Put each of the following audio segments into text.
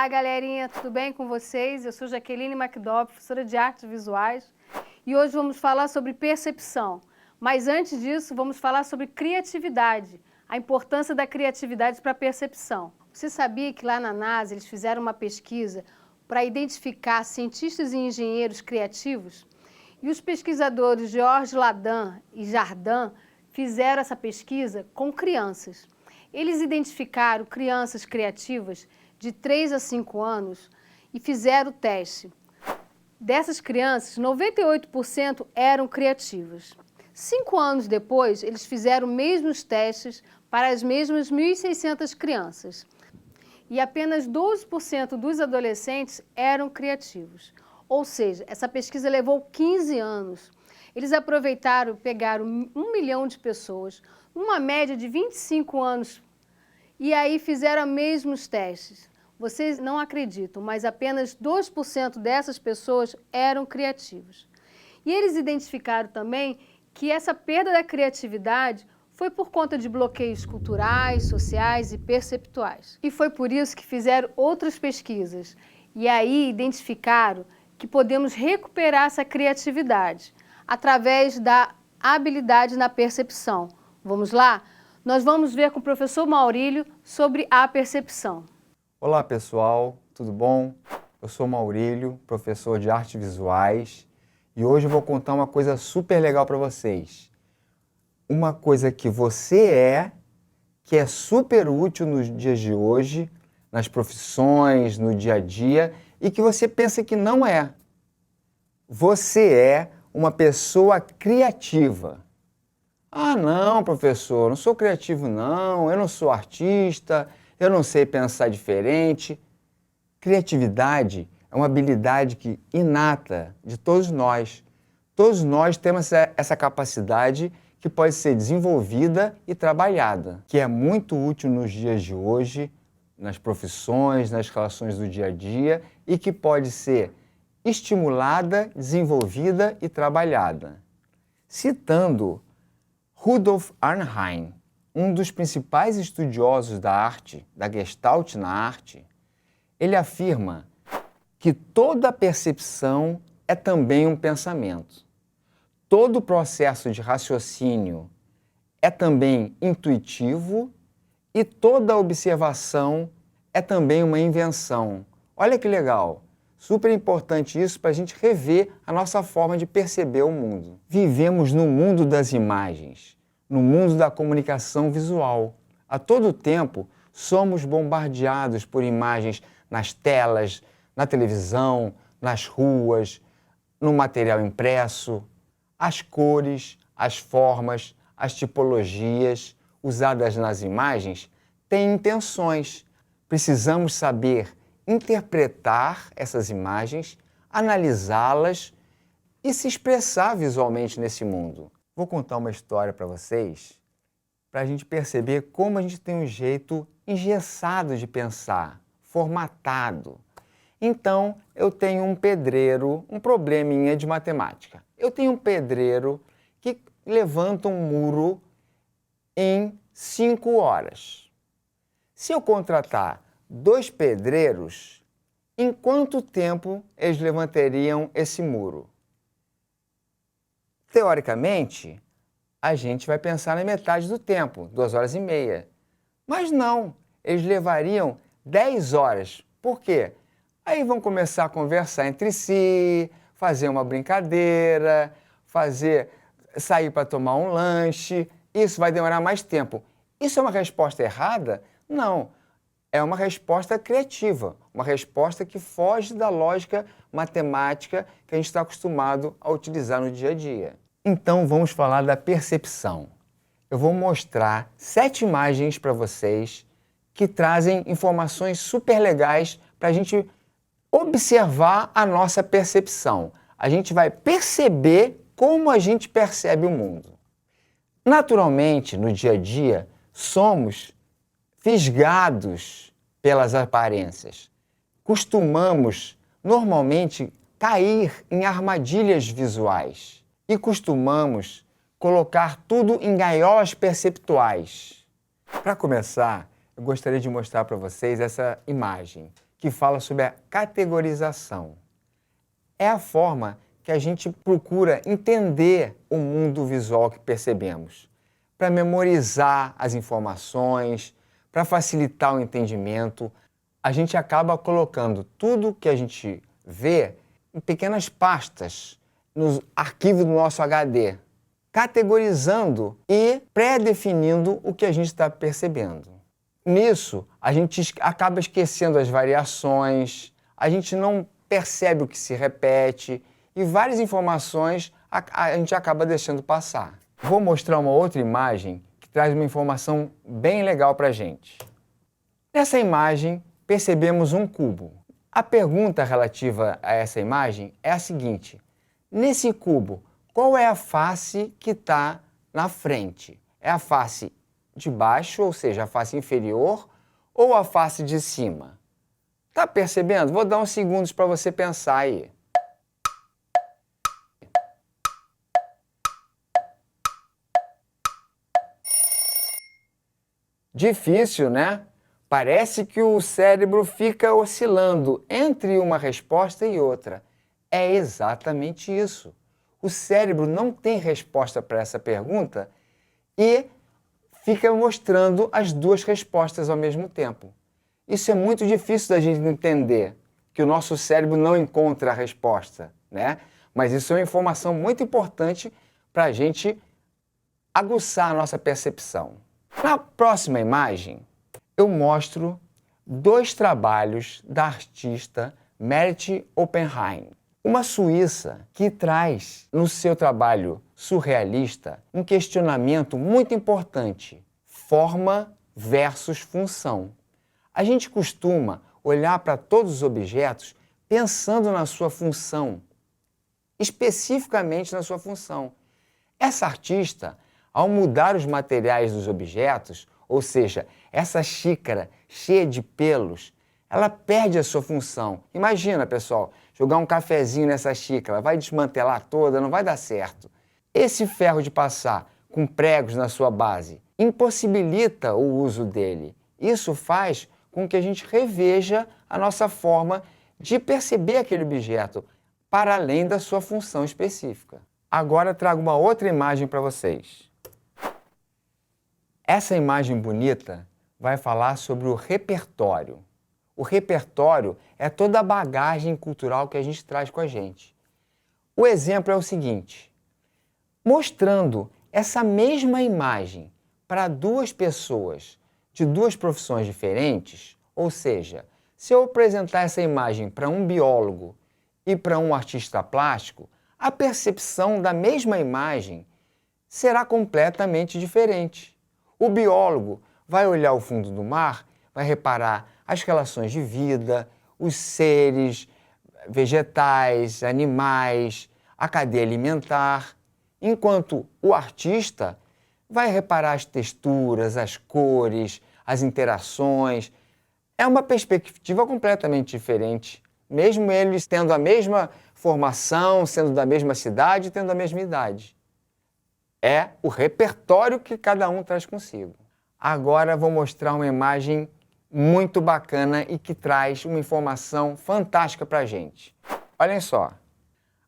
Olá, galerinha, tudo bem com vocês? Eu sou Jaqueline McDowell, professora de artes visuais, e hoje vamos falar sobre percepção. Mas antes disso, vamos falar sobre criatividade, a importância da criatividade para a percepção. Você sabia que lá na NASA eles fizeram uma pesquisa para identificar cientistas e engenheiros criativos? E os pesquisadores George Ladan e Jardin fizeram essa pesquisa com crianças. Eles identificaram crianças criativas de 3 a 5 anos e fizeram o teste. Dessas crianças, 98% eram criativas. 5 anos depois, eles fizeram os mesmos testes para as mesmas 1.600 crianças. E apenas 12% dos adolescentes eram criativos. Ou seja, essa pesquisa levou 15 anos. Eles aproveitaram, pegaram 1 milhão de pessoas, uma média de 25 anos, e aí fizeram os mesmos testes. Vocês não acreditam, mas apenas 2% dessas pessoas eram criativos. E eles identificaram também que essa perda da criatividade foi por conta de bloqueios culturais, sociais e perceptuais. E foi por isso que fizeram outras pesquisas. E aí identificaram que podemos recuperar essa criatividade através da habilidade na percepção. Vamos lá? Nós vamos ver com o professor Maurílio sobre a percepção. Olá pessoal, tudo bom? Eu sou Maurílio, professor de artes visuais, e hoje eu vou contar uma coisa super legal para vocês. Uma coisa que você que é super útil nos dias de hoje, nas profissões, no dia a dia, e que você pensa que não é. Você é uma pessoa criativa. Ah, não, professor, não sou criativo não, eu não sou artista, eu não sei pensar diferente. Criatividade é uma habilidade inata de todos nós. Todos nós temos essa capacidade que pode ser desenvolvida e trabalhada, que é muito útil nos dias de hoje, nas profissões, nas relações do dia a dia, e que pode ser estimulada, desenvolvida e trabalhada. Citando Rudolf Arnheim, um dos principais estudiosos da arte, da Gestalt na arte, ele afirma que toda percepção é também um pensamento. Todo processo de raciocínio é também intuitivo e toda observação é também uma invenção. Olha que legal! Super importante isso para a gente rever a nossa forma de perceber o mundo. Vivemos no mundo das imagens, no mundo da comunicação visual. A todo tempo, somos bombardeados por imagens nas telas, na televisão, nas ruas, no material impresso. As cores, as formas, as tipologias usadas nas imagens têm intenções. Precisamos saber interpretar essas imagens, analisá-las e se expressar visualmente nesse mundo. Vou contar uma história para vocês, para a gente perceber como a gente tem um jeito engessado de pensar, formatado. Então, eu tenho um pedreiro, um probleminha de matemática. Eu tenho um pedreiro que levanta um muro em 5 horas. Se eu contratar 2 pedreiros, em quanto tempo eles levantariam esse muro? Teoricamente, a gente vai pensar na metade do tempo, 2 horas e meia. Mas não, eles levariam 10 horas. Por quê? Aí vão começar a conversar entre si, fazer uma brincadeira, sair para tomar um lanche. Isso vai demorar mais tempo. Isso é uma resposta errada? Não. É uma resposta criativa, uma resposta que foge da lógica matemática que a gente está acostumado a utilizar no dia a dia. Então vamos falar da percepção. Eu vou mostrar 7 imagens para vocês que trazem informações super legais para a gente observar a nossa percepção. A gente vai perceber como a gente percebe o mundo. Naturalmente, no dia a dia, somos fisgados pelas aparências. Costumamos, normalmente, cair em armadilhas visuais e costumamos colocar tudo em gaiolas perceptuais. Para começar, eu gostaria de mostrar para vocês essa imagem, que fala sobre a categorização. É a forma que a gente procura entender o mundo visual que percebemos, para memorizar as informações, para facilitar o entendimento. A gente acaba colocando tudo que a gente vê em pequenas pastas, nos arquivos do nosso HD, categorizando e pré-definindo o que a gente está percebendo. Nisso, a gente acaba esquecendo as variações, a gente não percebe o que se repete e várias informações a gente acaba deixando passar. Vou mostrar uma outra imagem que traz uma informação bem legal para a gente. Nessa imagem, percebemos um cubo. A pergunta relativa a essa imagem é a seguinte: nesse cubo, qual é a face que está na frente? É a face de baixo, ou seja, a face inferior, ou a face de cima? Tá percebendo? Vou dar uns segundos para você pensar aí. Difícil, né? Parece que o cérebro fica oscilando entre uma resposta e outra. É exatamente isso. O cérebro não tem resposta para essa pergunta e fica mostrando as duas respostas ao mesmo tempo. Isso é muito difícil da gente entender, que o nosso cérebro não encontra a resposta, né? Mas isso é uma informação muito importante para a gente aguçar a nossa percepção. Na próxima imagem, eu mostro dois trabalhos da artista Merit Oppenheim, uma suíça que traz no seu trabalho surrealista um questionamento muito importante: forma versus função. A gente costuma olhar para todos os objetos pensando na sua função, especificamente na sua função. Essa artista, ao mudar os materiais dos objetos, ou seja, essa xícara cheia de pelos, ela perde a sua função. Imagina, pessoal, jogar um cafezinho nessa xícara, vai desmantelar toda, não vai dar certo. Esse ferro de passar com pregos na sua base impossibilita o uso dele. Isso faz com que a gente reveja a nossa forma de perceber aquele objeto, para além da sua função específica. Agora trago uma outra imagem para vocês. Essa imagem bonita vai falar sobre o repertório. O repertório é toda a bagagem cultural que a gente traz com a gente. O exemplo é o seguinte: mostrando essa mesma imagem para duas pessoas de duas profissões diferentes, ou seja, se eu apresentar essa imagem para um biólogo e para um artista plástico, a percepção da mesma imagem será completamente diferente. O biólogo vai olhar o fundo do mar, vai reparar as relações de vida, os seres vegetais, animais, a cadeia alimentar, enquanto o artista vai reparar as texturas, as cores, as interações. É uma perspectiva completamente diferente, mesmo eles tendo a mesma formação, sendo da mesma cidade, tendo a mesma idade. É o repertório que cada um traz consigo. Agora vou mostrar uma imagem muito bacana e que traz uma informação fantástica para a gente. Olhem só,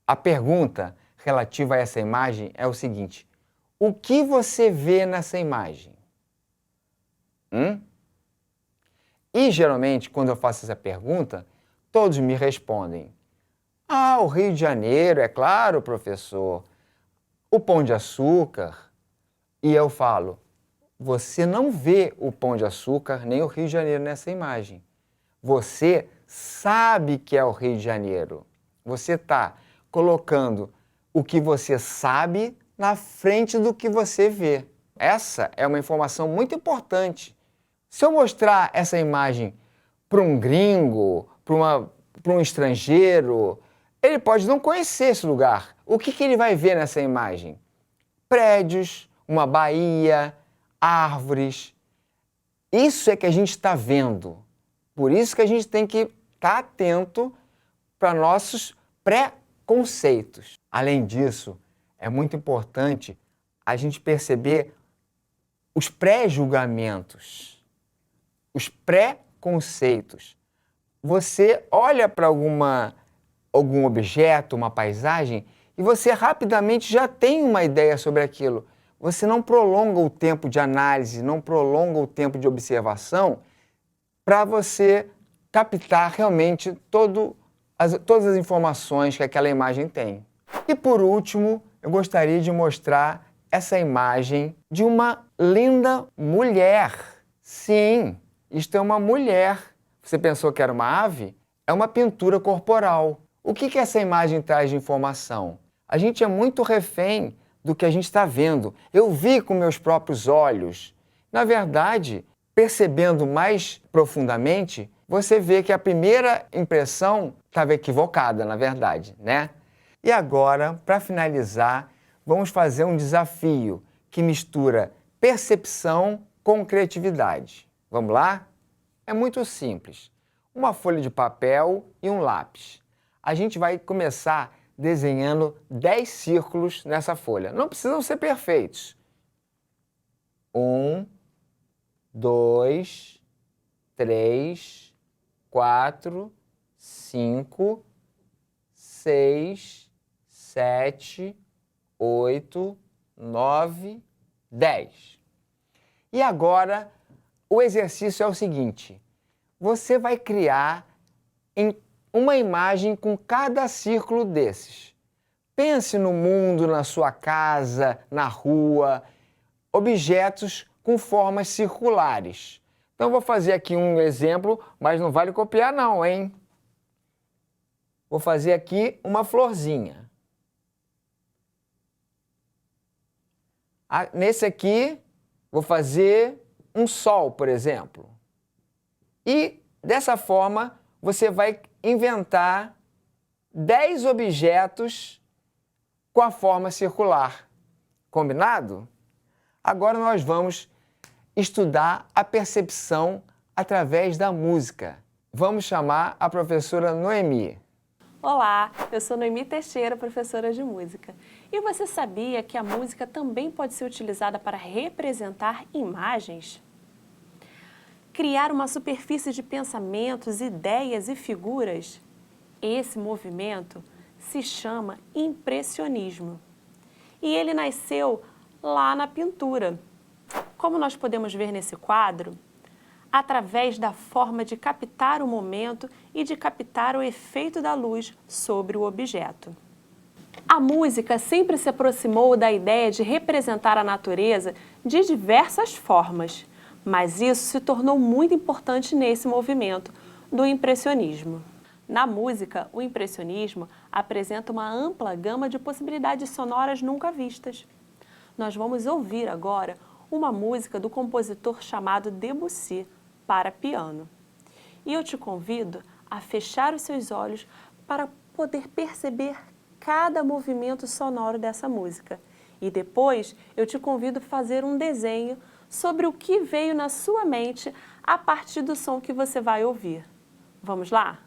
a pergunta relativa a essa imagem é o seguinte: o que você vê nessa imagem? E geralmente, quando eu faço essa pergunta, todos me respondem: ah, o Rio de Janeiro, é claro, professor. O Pão de Açúcar. E eu falo: você não vê o Pão de Açúcar nem o Rio de Janeiro nessa imagem. Você sabe que é o Rio de Janeiro. Você está colocando o que você sabe na frente do que você vê. Essa é uma informação muito importante. Se eu mostrar essa imagem para um gringo, para um estrangeiro, ele pode não conhecer esse lugar. O que ele vai ver nessa imagem? Prédios, uma baía, árvores. Isso é que a gente está vendo. Por isso que a gente tem que estar atento para nossos pré-conceitos. Além disso, é muito importante a gente perceber os pré-julgamentos, os pré-conceitos. você olha para algum objeto, uma paisagem, e você rapidamente já tem uma ideia sobre aquilo. Você não prolonga o tempo de análise, não prolonga o tempo de observação para você captar realmente todas as informações que aquela imagem tem. E por último, eu gostaria de mostrar essa imagem de uma linda mulher. Sim, isto é uma mulher. Você pensou que era uma ave? É uma pintura corporal. O que essa imagem traz de informação? A gente é muito refém do que a gente está vendo. Eu vi com meus próprios olhos. Na verdade, percebendo mais profundamente, você vê que a primeira impressão estava equivocada, na verdade, né? E agora, para finalizar, vamos fazer um desafio que mistura percepção com criatividade. Vamos lá? É muito simples. Uma folha de papel e um lápis. A gente vai começar desenhando 10 círculos nessa folha. Não precisam ser perfeitos. 1, 2, 3, 4, 5, 6, 7, 8, 9, 10. E agora, o exercício é o seguinte. Você vai criar uma imagem com cada círculo desses. Pense no mundo, na sua casa, na rua, objetos com formas circulares. Então, vou fazer aqui um exemplo, mas não vale copiar não, hein? Vou fazer aqui uma florzinha. Nesse aqui, vou fazer um sol, por exemplo. E, dessa forma, você vai inventar 10 objetos com a forma circular. Combinado? Agora nós vamos estudar a percepção através da música. Vamos chamar a professora Noemi. Olá, eu sou Noemi Teixeira, professora de música. E você sabia que a música também pode ser utilizada para representar imagens? Criar uma superfície de pensamentos, ideias e figuras? Esse movimento se chama impressionismo. E ele nasceu lá na pintura. Como nós podemos ver nesse quadro, através da forma de captar o momento e de captar o efeito da luz sobre o objeto. A música sempre se aproximou da ideia de representar a natureza de diversas formas, mas isso se tornou muito importante nesse movimento do impressionismo. Na música, o impressionismo apresenta uma ampla gama de possibilidades sonoras nunca vistas. Nós vamos ouvir agora uma música do compositor chamado Debussy, para piano. E eu te convido a fechar os seus olhos para poder perceber cada movimento sonoro dessa música. E depois eu te convido a fazer um desenho sobre o que veio na sua mente a partir do som que você vai ouvir. Vamos lá?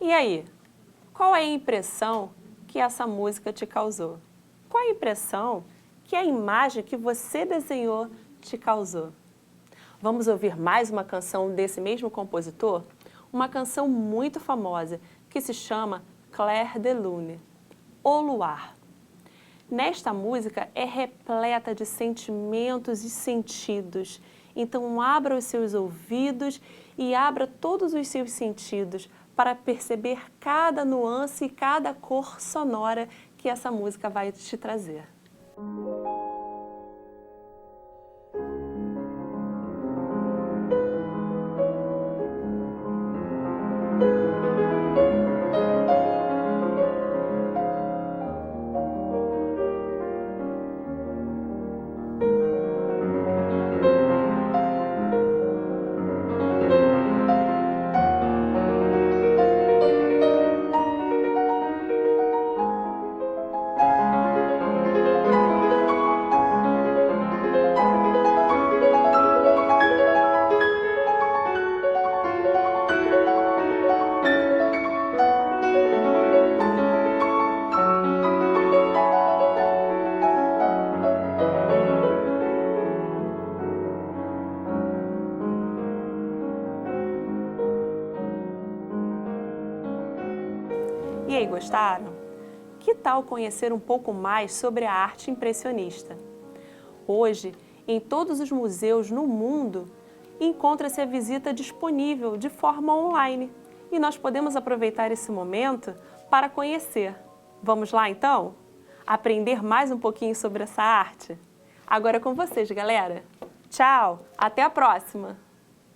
E aí, qual é a impressão que essa música te causou? Qual é a impressão que a imagem que você desenhou te causou? Vamos ouvir mais uma canção desse mesmo compositor? Uma canção muito famosa que se chama Clair de Lune, O Luar. Nesta música é repleta de sentimentos e sentidos. Então abra os seus ouvidos e abra todos os seus sentidos para perceber cada nuance e cada cor sonora que essa música vai te trazer. E aí, gostaram? Que tal conhecer um pouco mais sobre a arte impressionista? Hoje, em todos os museus no mundo, encontra-se a visita disponível de forma online e nós podemos aproveitar esse momento para conhecer. Vamos lá, então? Aprender mais um pouquinho sobre essa arte? Agora é com vocês, galera! Tchau! Até a próxima!